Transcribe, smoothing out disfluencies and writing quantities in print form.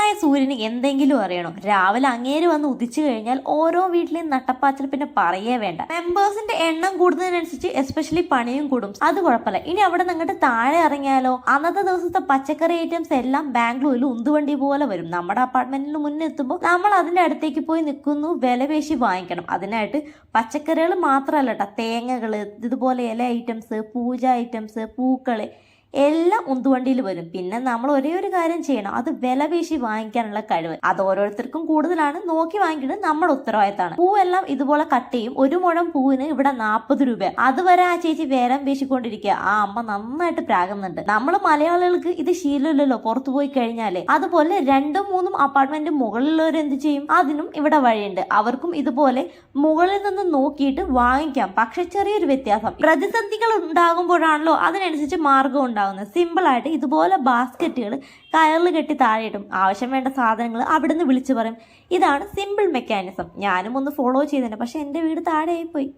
ഉദയനായ സൂര്യന് എന്തെങ്കിലും അറിയണോ? രാവിലെ അങ്ങേര് വന്ന് ഉദിച്ചു കഴിഞ്ഞാൽ ഓരോ വീട്ടിലെയും നട്ടപ്പാച്ചിൽ പിന്നെ പറയേ വേണ്ട. മെമ്പേഴ്സിന്റെ എണ്ണം കൂടുന്നതിനനുസരിച്ച് എസ്പെഷ്യലി പണിയും കൂടും. അത് കുഴപ്പമില്ല. ഇനി അവിടെ നിന്നിട്ട് താഴെ ഇറങ്ങിയാലോ, അന്നത്തെ ദിവസത്തെ പച്ചക്കറി ഐറ്റംസ് എല്ലാം ബാംഗ്ലൂരിൽ ഉന്തുവണ്ടി പോലെ വരും. നമ്മുടെ അപ്പാർട്ട്മെന്റിന് മുന്നേ എത്തുമ്പോൾ നമ്മൾ അതിന്റെ അടുത്തേക്ക് പോയി നിൽക്കുന്നു, വില പേശി വാങ്ങിക്കണം. അതിനായിട്ട് പച്ചക്കറികൾ മാത്രമല്ല കേട്ടോ, തേങ്ങകള്, ഇതുപോലെ ഇല ഐറ്റംസ്, പൂജ ഐറ്റംസ്, പൂക്കള് എല്ലാം ഉന്തുവണ്ടിയിൽ വരും. പിന്നെ നമ്മൾ ഒരേ ഒരു കാര്യം ചെയ്യണം, അത് വില പേശി വാങ്ങിക്കാനുള്ള കഴിവ്. അത് ഓരോരുത്തർക്കും കൂടുതലാണ്. നോക്കി വാങ്ങിക്കുന്നത് നമ്മുടെ ഉത്തരവാദിത്തമാണ്. പൂവെല്ലാം ഇതുപോലെ കട്ട് ചെയ്യും. ഒരു മുഴം പൂവിന് ഇവിടെ 40 രൂപ. അതുവരെ ആ ചേച്ചി വേലം പേശിക്കൊണ്ടിരിക്കുക. ആ അമ്മ നന്നായിട്ട് പ്രാകുന്നുണ്ട്. നമ്മൾ മലയാളികൾക്ക് ഇത് ശീലമില്ലല്ലോ പുറത്തു പോയി കഴിഞ്ഞാല്. അതുപോലെ 2ഉം 3ഉം അപ്പാർട്ട്മെന്റ് മുകളിലുള്ളവർ എന്ത് ചെയ്യും? അതിനും ഇവിടെ വഴിയുണ്ട്. അവർക്കും ഇതുപോലെ മുകളിൽ നിന്ന് നോക്കിയിട്ട് വാങ്ങിക്കാം. പക്ഷെ ചെറിയൊരു വ്യത്യാസം, പ്രതിസന്ധികൾ ഉണ്ടാകുമ്പോഴാണല്ലോ അതിനനുസരിച്ച് മാർഗം ഉണ്ടാകും. സിമ്പിൾ ആയിട്ട് ഇതുപോലെ ബാസ്ക്കറ്റുകൾ കയറിൽ കെട്ടി താഴെയിടും. ആവശ്യം വേണ്ട സാധനങ്ങൾ അവിടുന്ന് വിളിച്ചു പറയും. ഇതാണ് സിമ്പിൾ മെക്കാനിസം. ഞാനും ഒന്ന് ഫോളോ ചെയ്തിട്ടുണ്ട്, പക്ഷെ എൻ്റെ വീട് താഴെയായി പോയി.